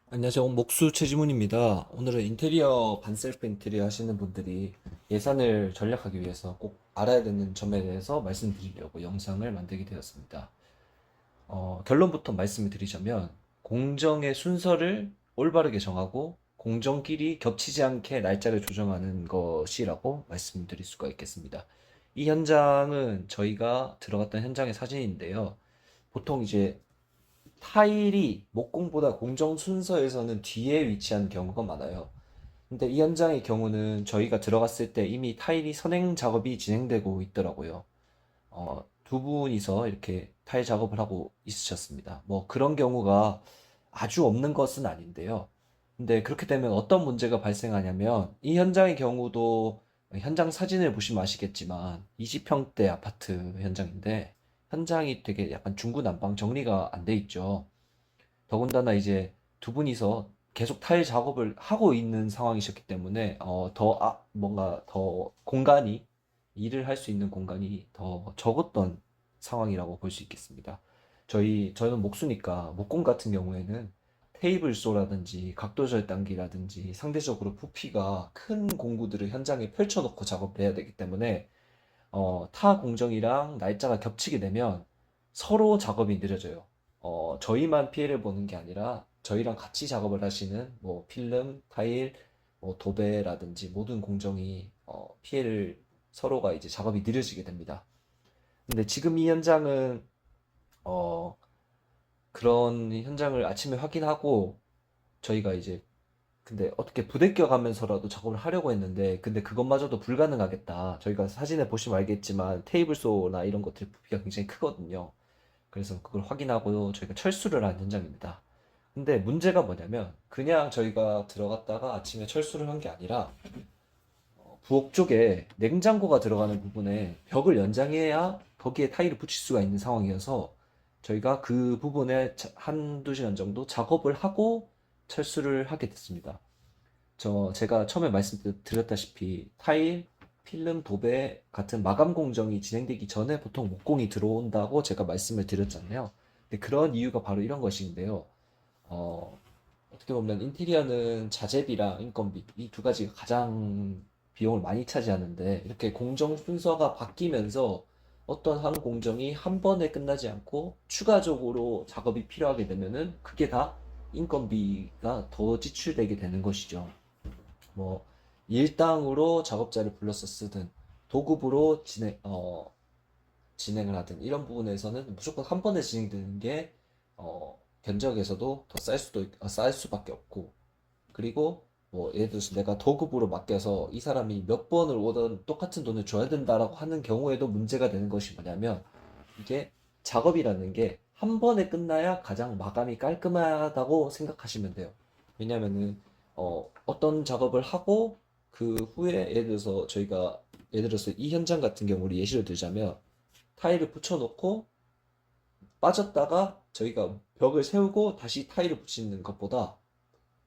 안녕하세요. 목수 최지문입니다. 오늘은 인테리어, 반셀프 인테리어 하시는 분들이 예산을 절약하기 위해서 꼭 알아야 되는 점에 대해서 말씀드리려고 영상을 만들게 되었습니다. 결론부터 말씀을 드리자면, 공정의 순서를 올바르게 정하고 공정끼리 겹치지 않게 날짜를 조정하는 것이라고 말씀드릴 수가 있겠습니다. 이 현장은 저희가 들어갔던 현장의 사진인데요. 보통 이제 타일이 목공보다 공정 순서에서는 뒤에 위치한 경우가 많아요. 근데 이 현장의 경우는 저희가 들어갔을 때 이미 타일이 선행 작업이 진행되고 있더라고요. 두 분이서 이렇게 타일 작업을 하고 있으셨습니다. 뭐 그런 경우가 아주 없는 것은 아닌데요. 근데 그렇게 되면 어떤 문제가 발생하냐면 이 현장의 경우도 현장 사진을 보시면 아시겠지만 20평대 아파트 현장인데 현장이 되게 약간 중구난방 정리가 안 돼 있죠. 더군다나 이제 두 분이서 계속 타일 작업을 하고 있는 상황이셨기 때문에 뭔가 더 공간이 일을 할 수 있는 공간이 더 적었던 상황이라고 볼 수 있겠습니다. 저는 목수니까 목공 같은 경우에는 테이블 쏘라든지 각도 절단기라든지 상대적으로 부피가 큰 공구들을 현장에 펼쳐놓고 작업을 해야 되기 때문에 타 공정이랑 날짜가 겹치게 되면 서로 작업이 느려져요. 저희만 피해를 보는 게 아니라 저희랑 같이 작업을 하시는 뭐 필름, 타일, 뭐 도배라든지 모든 공정이 피해를 서로가 이제 작업이 느려지게 됩니다. 근데 지금 이 현장은 어, 그런 현장을 아침에 확인하고 저희가 이제 근데 어떻게 부대껴 가면서라도 작업을 하려고 했는데 근데 그것마저도 불가능하겠다. 저희가 사진에 보시면 알겠지만 테이블소나 이런 것들 부피가 굉장히 크거든요. 그래서 그걸 확인하고 저희가 철수를 한 현장입니다. 근데 문제가 뭐냐면 그냥 저희가 들어갔다가 아침에 철수를 한 게 아니라 부엌 쪽에 냉장고가 들어가는 부분에 벽을 연장해야 거기에 타일을 붙일 수가 있는 상황이어서 저희가 그 부분에 한두 시간 정도 작업을 하고 철수를 하게 됐습니다. 제가 처음에 말씀드렸다시피 타일, 필름, 도배 같은 마감 공정이 진행되기 전에 보통 목공이 들어온다고 제가 말씀을 드렸잖아요. 근데 그런 이유가 바로 이런 것인데요. 어, 어떻게 보면 인테리어는 자재비랑 인건비 이 두 가지가 가장 비용을 많이 차지하는데 이렇게 공정 순서가 바뀌면서 어떤 한 공정이 한 번에 끝나지 않고 추가적으로 작업이 필요하게 되면은 그게 다 인건비가 더 지출되게 되는 것이죠. 뭐 일당으로 작업자를 불러서 쓰든 도급으로 진행을 하든 이런 부분에서는 무조건 한 번에 진행되는 게 견적에서도 더 쌀 수밖에 없고 그리고 뭐 예를 들어서 내가 도급으로 맡겨서 이 사람이 몇 번을 오던 똑같은 돈을 줘야 된다라고 하는 경우에도 문제가 되는 것이 뭐냐면 이게 작업이라는 게 한 번에 끝나야 가장 마감이 깔끔하다고 생각하시면 돼요. 왜냐면은 어떤 작업을 하고 그 후에 예를 들어서 이 현장 같은 경우를 예시로 들자면 타일을 붙여놓고 빠졌다가 저희가 벽을 세우고 다시 타일을 붙이는 것보다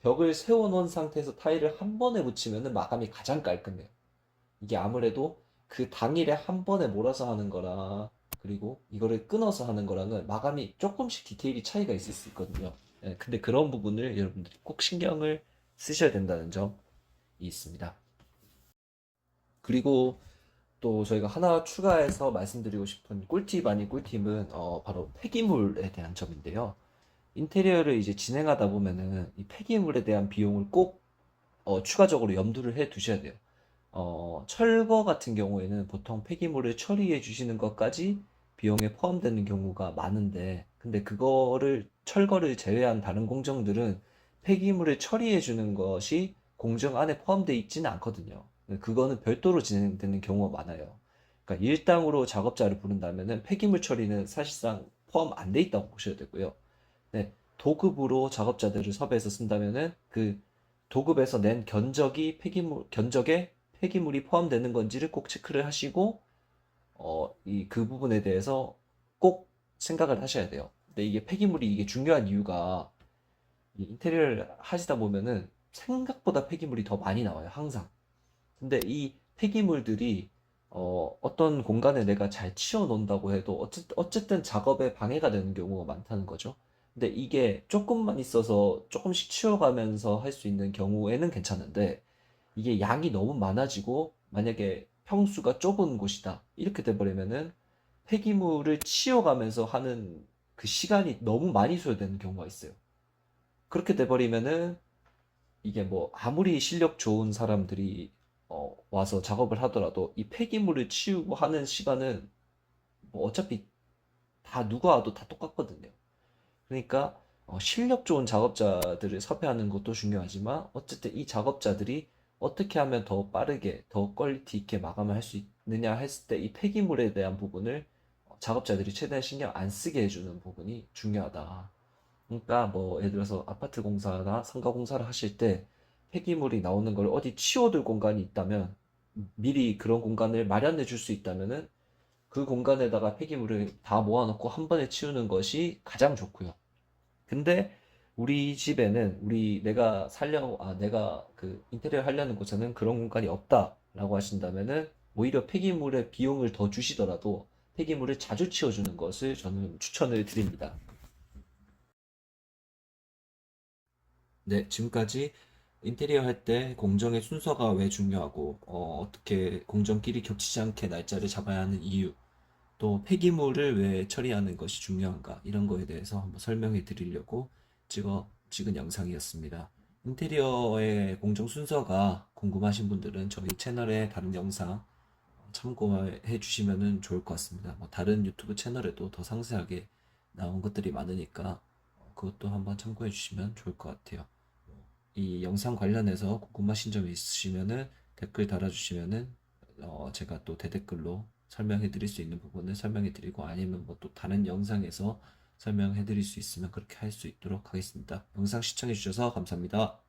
벽을 세워놓은 상태에서 타일을 한 번에 붙이면 마감이 가장 깔끔해요. 이게 아무래도 그 당일에 한 번에 몰아서 하는 거랑 그리고 이거를 끊어서 하는 거랑은 마감이 조금씩 디테일이 차이가 있을 수 있거든요. 예, 근데 그런 부분을 여러분들이 꼭 신경을 쓰셔야 된다는 점이 있습니다. 그리고 또 저희가 하나 추가해서 말씀드리고 싶은 꿀팁 아닌 꿀팁은 바로 폐기물에 대한 점인데요. 인테리어를 이제 진행하다 보면은 이 폐기물에 대한 비용을 꼭 추가적으로 염두를 해 두셔야 돼요. 철거 같은 경우에는 보통 폐기물을 처리해 주시는 것까지 비용에 포함되는 경우가 많은데, 근데 철거를 제외한 다른 공정들은 폐기물을 처리해 주는 것이 공정 안에 포함되어 있지는 않거든요. 그거는 별도로 진행되는 경우가 많아요. 그러니까 일당으로 작업자를 부른다면은 폐기물 처리는 사실상 포함 안 돼 있다고 보셔야 되고요. 네, 도급으로 작업자들을 섭외해서 쓴다면은 그 도급에서 낸 견적에 폐기물이 포함되는 건지를 꼭 체크를 하시고, 그 부분에 대해서 꼭 생각을 하셔야 돼요. 근데 이게 폐기물이 이게 중요한 이유가 이 인테리어를 하시다 보면은 생각보다 폐기물이 더 많이 나와요, 항상. 근데 이 폐기물들이 어떤 공간에 내가 잘 치워 놓는다고 해도 어쨌든 작업에 방해가 되는 경우가 많다는 거죠. 근데 이게 조금만 있어서 조금씩 치워가면서 할 수 있는 경우에는 괜찮은데 이게 양이 너무 많아지고 만약에 평수가 좁은 곳이다. 이렇게 돼버리면은 폐기물을 치워가면서 하는 그 시간이 너무 많이 소요되는 경우가 있어요. 그렇게 돼버리면은 이게 뭐 아무리 실력 좋은 사람들이 와서 작업을 하더라도 이 폐기물을 치우고 하는 시간은 뭐 어차피 다 누가 와도 다 똑같거든요. 그러니까 실력 좋은 작업자들을 섭외하는 것도 중요하지만 어쨌든 이 작업자들이 어떻게 하면 더 빠르게 더 퀄리티 있게 마감을 할 수 있느냐 했을 때 이 폐기물에 대한 부분을 작업자들이 최대한 신경 안 쓰게 해주는 부분이 중요하다. 그러니까 뭐 예를 들어서 아파트 공사나 상가 공사를 하실 때 폐기물이 나오는 걸 어디 치워둘 공간이 있다면 미리 그런 공간을 마련해 줄 수 있다면은 그 공간에다가 폐기물을 다 모아놓고 한 번에 치우는 것이 가장 좋고요. 근데 우리 집에는 내가 그 인테리어 하려는 곳에는 그런 공간이 없다라고 하신다면은 오히려 폐기물에 비용을 더 주시더라도 폐기물을 자주 치워주는 것을 저는 추천을 드립니다. 네, 지금까지 인테리어 할 때 공정의 순서가 왜 중요하고, 어떻게 공정끼리 겹치지 않게 날짜를 잡아야 하는 이유, 또 폐기물을 왜 처리하는 것이 중요한가, 이런 거에 대해서 한번 설명해 드리려고 찍은 영상이었습니다. 인테리어의 공정 순서가 궁금하신 분들은 저희 채널의 다른 영상 참고해 주시면 좋을 것 같습니다. 뭐 다른 유튜브 채널에도 더 상세하게 나온 것들이 많으니까 그것도 한번 참고해 주시면 좋을 것 같아요. 이 영상 관련해서 궁금하신 점이 있으시면은 댓글 달아주시면은 제가 또 대댓글로 설명해 드릴 수 있는 부분을 설명해 드리고 아니면 뭐 또 다른 영상에서 설명해 드릴 수 있으면 그렇게 할 수 있도록 하겠습니다. 영상 시청해 주셔서 감사합니다.